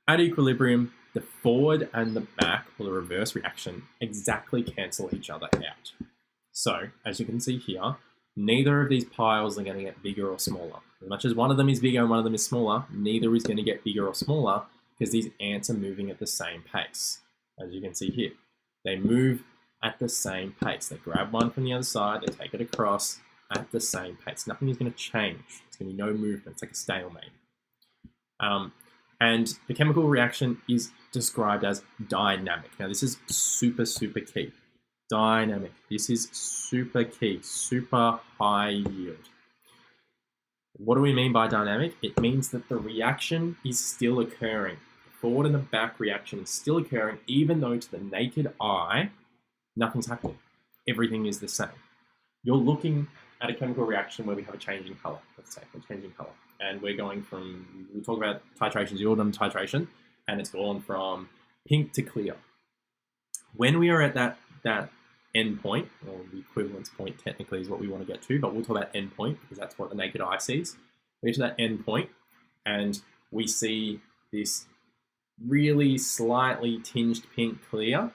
At equilibrium, the forward and the back, or the reverse reaction, exactly cancel each other out. So, as you can see here, neither of these piles are going to get bigger or smaller. As much as one of them is bigger and one of them is smaller, neither is going to get bigger or smaller because these ants are moving at the same pace. As you can see here, they move at the same pace. They grab one from the other side, they take it across at the same pace. Nothing is going to change. There's going to be no movement. It's like a stalemate. And the chemical reaction is described as dynamic. Now, this is super, super key. Dynamic. This is super key, super high yield. What do we mean by dynamic? It means that the reaction is still occurring. The forward and the back reaction is still occurring, even though to the naked eye, nothing's happening. Everything is the same. You're looking at a chemical reaction where we have a change in color. Let's say a change in color. And we're going from, we talk about titrations, the ordinum titration, and it's gone from pink to clear. When we are at that end point, or the equivalence point technically is what we want to get to, but we'll talk about end point because that's what the naked eye sees. We get to that end point and we see this really slightly tinged pink clear.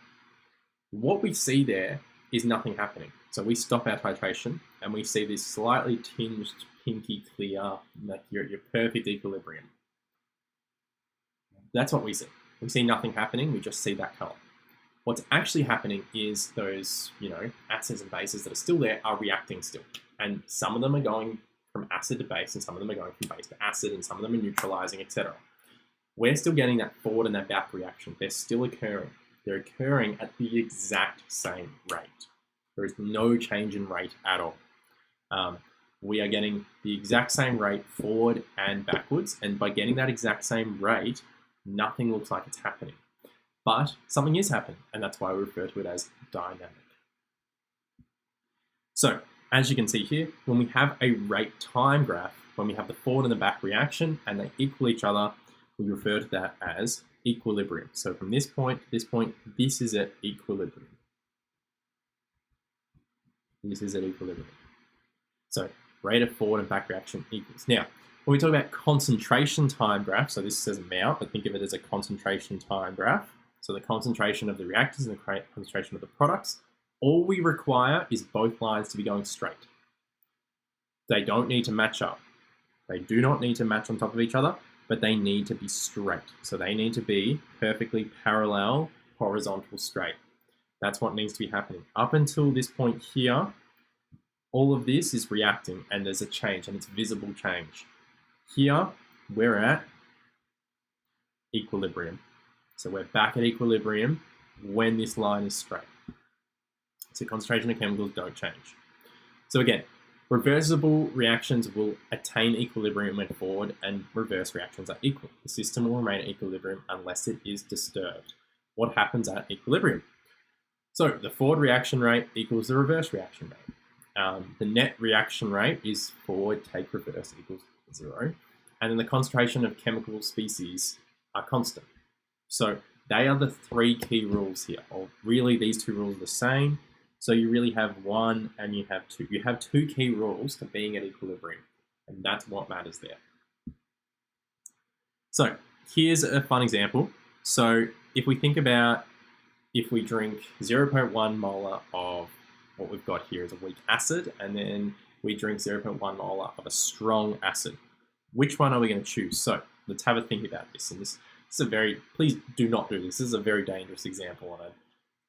What we see there is nothing happening. So we stop our titration and we see this slightly tinged pinky clear, like you're at your perfect equilibrium. That's what we see. We see nothing happening, we just see that color. What's actually happening is those, acids and bases that are still there are reacting still. And some of them are going from acid to base, and some of them are going from base to acid, and some of them are neutralizing, etc. We're still getting that forward and that back reaction. They're still occurring. They're occurring at the exact same rate. There is no change in rate at all. We are getting the exact same rate forward and backwards, and by getting that exact same rate, nothing looks like it's happening. But something is happening, and that's why we refer to it as dynamic. So, as you can see here, when we have a rate time graph, when we have the forward and the back reaction, and they equal each other, we refer to that as equilibrium. So from this point to this point, this is at equilibrium. This is at equilibrium. So rate of forward and back reaction equals. Now, when we talk about concentration time graph, so this says amount, but think of it as a concentration time graph. So the concentration of the reactants and the concentration of the products, all we require is both lines to be going straight. They don't need to match up. They do not need to match on top of each other, but they need to be straight. So they need to be perfectly parallel, horizontal, straight. That's what needs to be happening. Up until this point here, all of this is reacting and there's a change and it's visible change. Here, we're at equilibrium. So we're back at equilibrium when this line is straight. So concentration of chemicals don't change. So again, reversible reactions will attain equilibrium when forward and reverse reactions are equal. The system will remain at equilibrium unless it is disturbed. What happens at equilibrium? So the forward reaction rate equals the reverse reaction rate. The net reaction rate is forward take reverse equals 0. And then the concentration of chemical species are constant. So they are the three key rules here. Or really, these two rules are the same. So you really have one and you have two. You have two key rules to being at equilibrium. And that's what matters there. So here's a fun example. So if we think about if we drink 0.1 molar of what we've got here is a weak acid, and then we drink 0.1 molar of a strong acid. Which one are we going to choose? So let's have a think about this. And this is a very, please do not do this. This is a very dangerous example. And I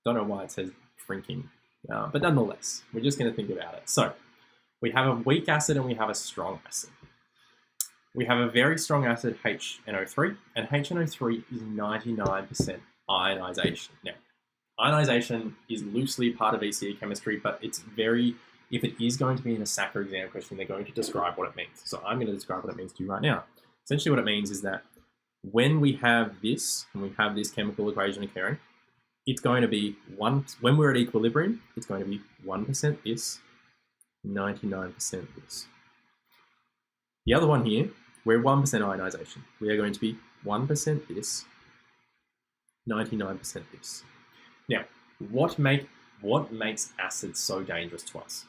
don't know why it says drinking, but nonetheless, we're just going to think about it. So we have a weak acid and we have a strong acid. We have a very strong acid, HNO3, and HNO3 is 99% ionization. Now, ionization is loosely part of VCE chemistry, but it's very, if it is going to be in a SACs exam question, they're going to describe what it means. So I'm going to describe what it means to you right now. Essentially what it means is that when we have this, and we have this chemical equation occurring, it's going to be when we're at equilibrium, it's going to be 1% this, 99% this. The other one here, we're 1% ionization. We are going to be 1% this, 99% this. Now, what makes acids so dangerous to us?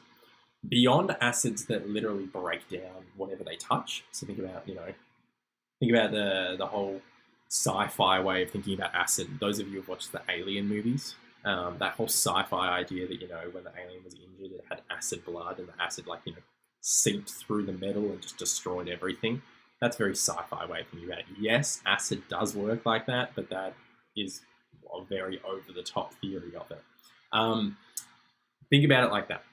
Beyond acids that literally break down whatever they touch. So think about, the whole sci-fi way of thinking about acid. Those of you who've watched the Alien movies, that whole sci-fi idea that, you know, when the alien was injured, it had acid blood, and the acid, like, you know, seeped through the metal and just destroyed everything. That's very sci-fi way of thinking about it. Yes, acid does work like that, but that is a very over-the-top theory of it. Think about it like that.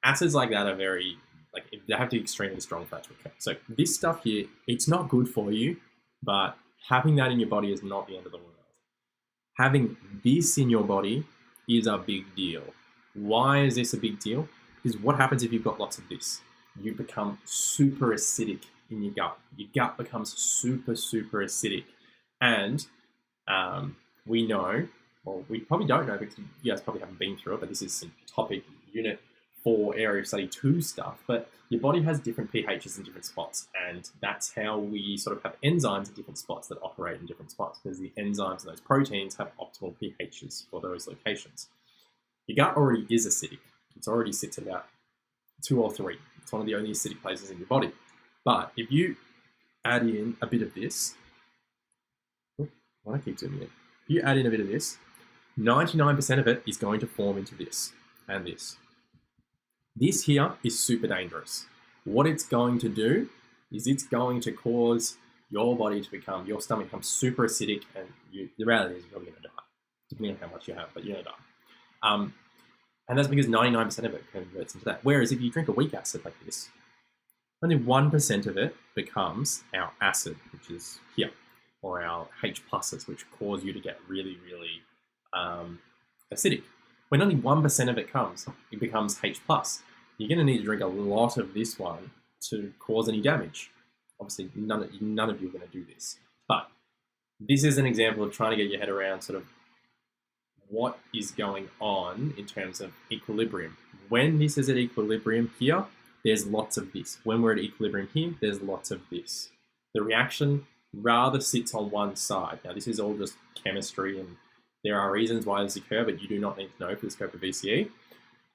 Acids like that are very, like, they have to be extremely strong for that to occur. So this stuff here, it's not good for you, but having that in your body is not the end of the world. Having this in your body is a big deal. Why is this a big deal? Because what happens if you've got lots of this? You become super acidic in your gut. Your gut becomes super, super acidic. And we know, well, we probably don't know because you guys probably haven't been through it, but this is some topic unit 4 area of study 2 stuff. But your body has different pHs in different spots, and that's how we sort of have enzymes in different spots that operate in different spots, because the enzymes and those proteins have optimal pHs for those locations. Your gut already is acidic. It already sits at about 2 or 3. It's one of the only acidic places in your body. But if you add in a bit of this, why do I keep zooming in? If you add in a bit of this, 99% of it is going to form into this and this. This here is super dangerous. What it's going to do is it's going to cause your body to become, your stomach becomes super acidic, and the reality is you're probably going to die, depending on how much you have, but you're going to die. And that's because 99% of it converts into that. Whereas if you drink a weak acid like this, only 1% of it becomes our acid, which is here, or our H pluses, which cause you to get really, really acidic. When only 1% of it becomes H plus, you're going to need to drink a lot of this one to cause any damage. Obviously, none of you are going to do this. But this is an example of trying to get your head around sort of what is going on in terms of equilibrium. When this is at equilibrium here, there's lots of this. When we're at equilibrium here, there's lots of this. The reaction rather sits on one side. Now, this is all just chemistry, and there are reasons why this occurs, but you do not need to know for the scope of VCE.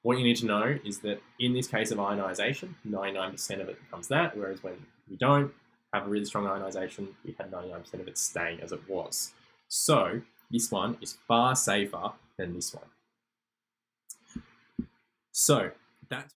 What you need to know is that in this case of ionization, 99% of it becomes that, whereas when we don't have a really strong ionization, we had 99% of it staying as it was. So this one is far safer than this one. So that's